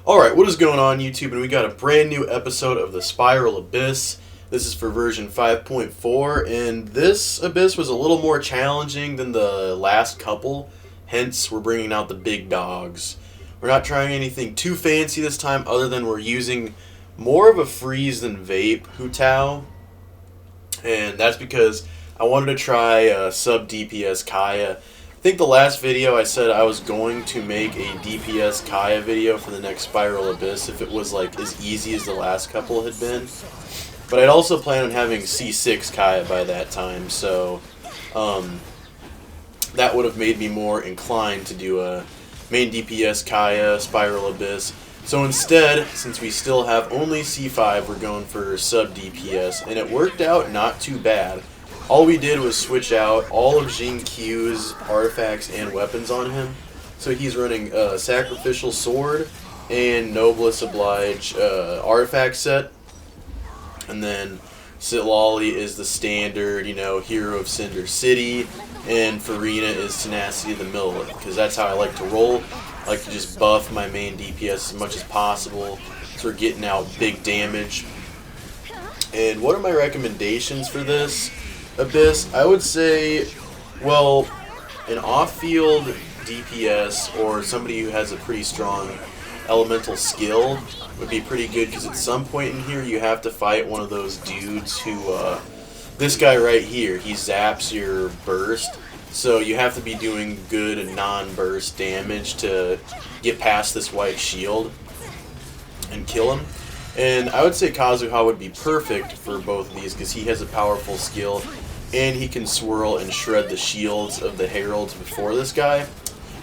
Alright, what is going on YouTube? And we got a brand new episode of the Spiral Abyss. This is for version 5.4, and this Abyss was a little more challenging than the last couple, hence we're bringing out the big dogs. We're not trying anything too fancy this time, other than we're using more of a freeze than vape Hu Tao, and that's because I wanted to try sub DPS Kaya. I think the last video I said I was going to make a DPS Kaya video for the next Spiral Abyss if it was like as easy as the last couple had been. But I'd also plan on having C6 Kaya by that time, so that would have made me more inclined to do a main DPS Kaya Spiral Abyss. So instead, since we still have only C5, we're going for sub DPS, and it worked out not too bad. All we did was switch out all of Jin Q's artifacts and weapons on him. So he's running a Sacrificial Sword and Noblesse Oblige artifact set. And then Sitlali is the standard, Hero of Cinder City. And Farina is Tenacity of the Millet, because that's how I like to roll. I like to just buff my main DPS as much as possible, so we're getting out big damage. And what are my recommendations for this Abyss? I would say, well, an off-field DPS or somebody who has a pretty strong elemental skill would be pretty good, because at some point in here you have to fight one of those dudes who, this guy right here, he zaps your burst, so you have to be doing good and non-burst damage to get past this white shield and kill him. And I would say Kazuha would be perfect for both of these, because he has a powerful skill and he can swirl and shred the shields of the heralds before this guy.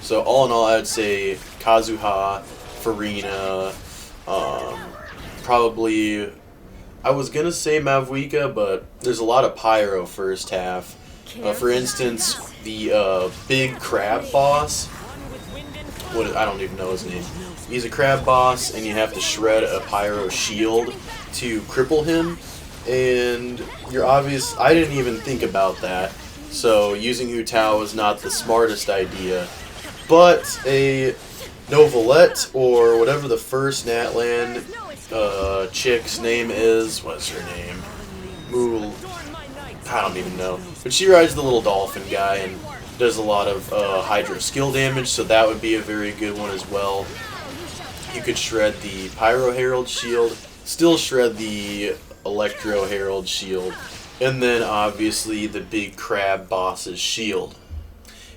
So all in all, I would say Kazuha, Farina, probably, I was going to say Mavuika, but there's a lot of pyro first half. For instance, the big crab boss, I don't even know his name. He's a crab boss, and you have to shred a pyro shield to cripple him. And you're obvious, I didn't even think about that, so using Hu Tao was not the smartest idea. But a Novelette, or whatever the first Natlan chick's name is, what's her name? I don't even know. But she rides the little dolphin guy and does a lot of Hydro skill damage, so that would be a very good one as well. You could shred the Pyro Herald shield, still shred the Electro Herald shield, and then obviously the big crab boss's shield.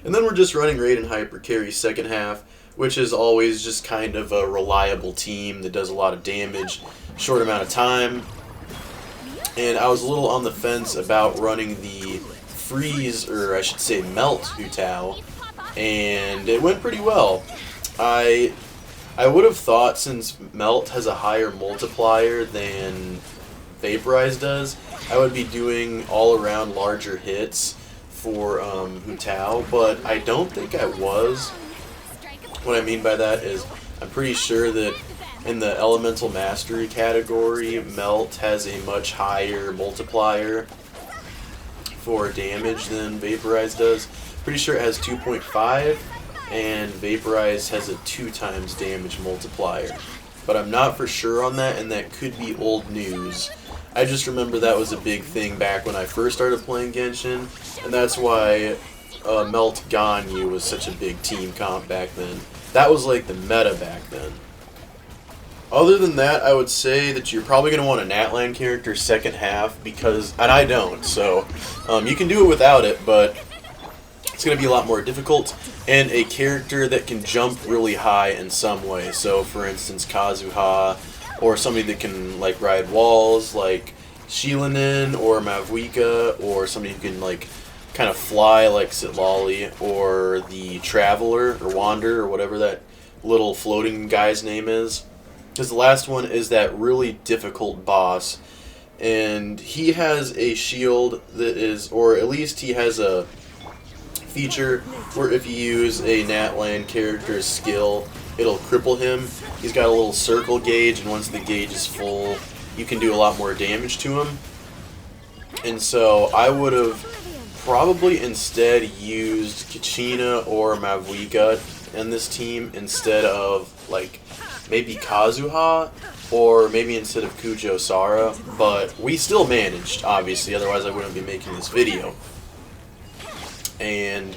And then we're just running Raiden Hyper Carry second half, which is always just kind of a reliable team that does a lot of damage, short amount of time. And I was a little on the fence about running the freeze, or I should say melt Hu Tao, and it went pretty well. I would have thought, since melt has a higher multiplier than Vaporize does, I would be doing all around larger hits for Hu Tao, but I don't think I was. What I mean by that is, I'm pretty sure that in the Elemental Mastery category, Melt has a much higher multiplier for damage than Vaporize does. Pretty sure it has 2.5, and Vaporize has a 2 times damage multiplier. But I'm not for sure on that, and that could be old news. I just remember that was a big thing back when I first started playing Genshin, and that's why Melt Ganyu was such a big team comp back then. That was like the meta back then. Other than that, I would say that you're probably going to want a Natlan character second half, because, and I don't, so you can do it without it, but it's going to be a lot more difficult, and a character that can jump really high in some way. So for instance, Kazuha, or somebody that can like ride walls like Shilinin or Mavuika, or somebody who can like kind of fly like Sitlali, or the Traveler or Wander, or whatever that little floating guy's name is. Because the last one is that really difficult boss, and he has a shield that is, or at least he has a feature where if you use a Natlan character's skill, it'll cripple him. He's got a little circle gauge, and once the gauge is full, you can do a lot more damage to him. And so I would have probably instead used Kachina or Mavuika in this team instead of like maybe Kazuha, or maybe instead of Kujo, Sara, but we still managed, obviously, otherwise I wouldn't be making this video. And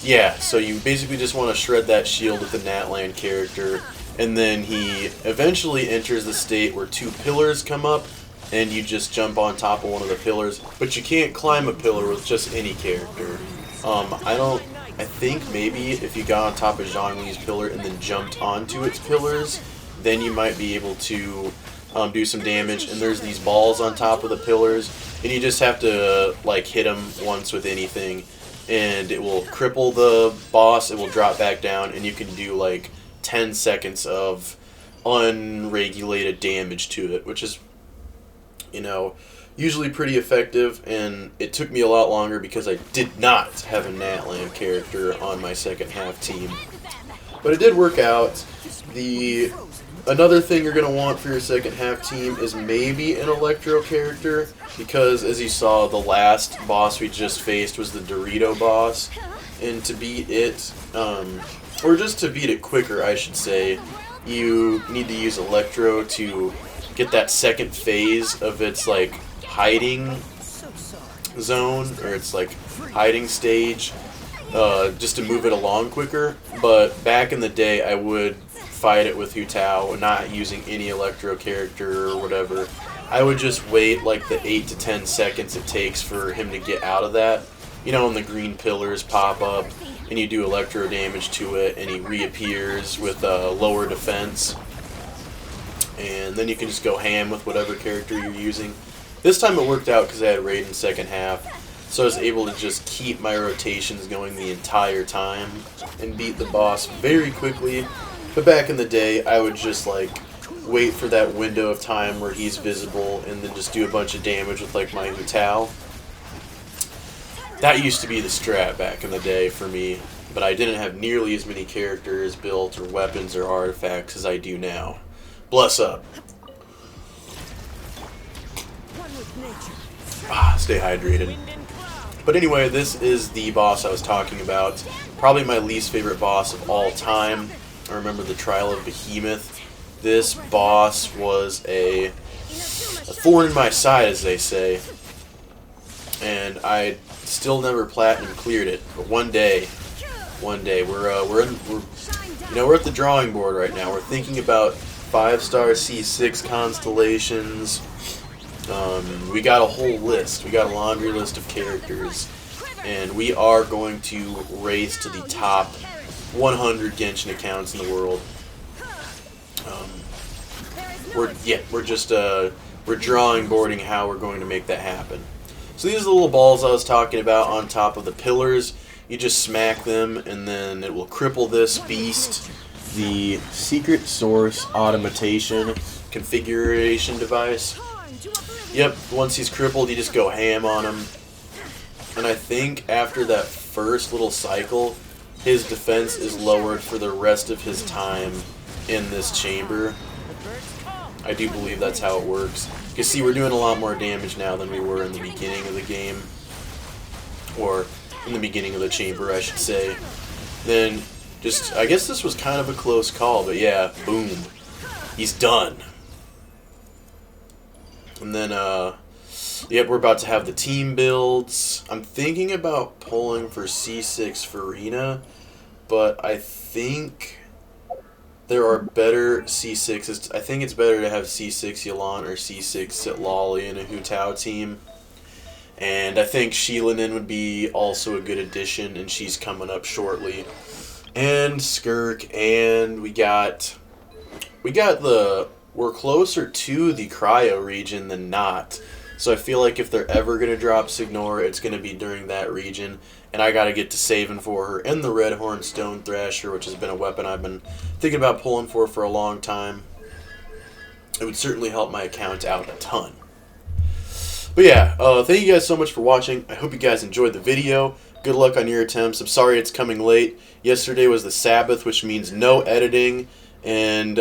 yeah, so you basically just want to shred that shield with the Natlan character, and then he eventually enters the state where 2 pillars come up, and you just jump on top of one of the pillars, but you can't climb a pillar with just any character. I think maybe if you got on top of Zhongli's pillar and then jumped onto its pillars, then you might be able to do some damage. And there's these balls on top of the pillars, and you just have to like hit them once with anything, and it will cripple the boss. It will drop back down, and you can do like 10 seconds of unregulated damage to it, which is, you know, usually pretty effective. And it took me a lot longer because I did not have a Natlan character on my second half team, but it did work out. Another thing you're going to want for your second half team is maybe an Electro character, because as you saw, the last boss we just faced was the Dorito boss, and to beat it, or just to beat it quicker I should say, you need to use Electro to get that second phase of its like hiding zone, or its like hiding stage, just to move it along quicker. But back in the day I would fight it with Hu Tao, not using any Electro character or whatever. I would just wait like the 8 to 10 seconds it takes for him to get out of that, you know, and the green pillars pop up and you do Electro damage to it and he reappears with lower defense, and then you can just go ham with whatever character you're using. This time it worked out because I had Raiden second half, so I was able to just keep my rotations going the entire time and beat the boss very quickly. But back in the day, I would just like wait for that window of time where he's visible and then just do a bunch of damage with like my Hu Tao. That used to be the strat back in the day for me, but I didn't have nearly as many characters built or weapons or artifacts as I do now. Bless up. Stay hydrated. But anyway, this is the boss I was talking about. Probably my least favorite boss of all time. I remember the Trial of Behemoth. This boss was a thorn in my side, as they say. And I still never platinum cleared it. But one day, we're at the drawing board right now. We're thinking about 5-star C6 constellations. We got a whole list. We got a laundry list of characters, and we are going to race to the top 100 Genshin accounts in the world. We're drawing boarding how we're going to make that happen. So these are the little balls I was talking about on top of the pillars. You just smack them, and then it will cripple this beast. The secret source automation configuration device. Yep, once he's crippled, you just go ham on him. And I think after that first little cycle, his defense is lowered for the rest of his time in this chamber. I do believe that's how it works. You can see we're doing a lot more damage now than we were in the beginning of the game. Or in the beginning of the chamber, I should say. Then, I guess this was kind of a close call, but yeah, boom. He's done. And then, yep, we're about to have the team builds. I'm thinking about pulling for C6 Farina, but I think there are better C6s. I think it's better to have C6 Yelan or C6 Sitlali in a Hu Tao team. And I think Shilinin would be also a good addition, and she's coming up shortly. And Skirk, and we're closer to the Cryo region than not. So I feel like if they're ever going to drop Signora, it's going to be during that region. And I got to get to saving for her and the Red Horn Stone Thrasher, which has been a weapon I've been thinking about pulling for a long time. It would certainly help my account out a ton. But yeah, thank you guys so much for watching. I hope you guys enjoyed the video. Good luck on your attempts. I'm sorry it's coming late. Yesterday was the Sabbath, which means no editing and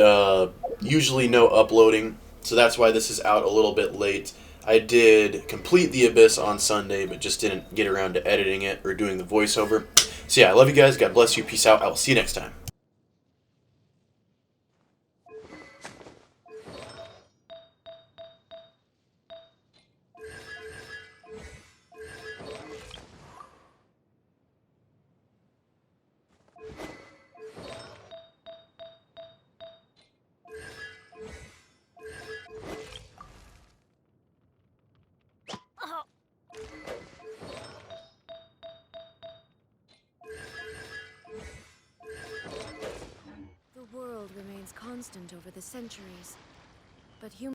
usually no uploading. So that's why this is out a little bit late. I did complete the Abyss on Sunday, but just didn't get around to editing it or doing the voiceover. So yeah, I love you guys. God bless you. Peace out. I will see you next time. constant over the centuries. But humans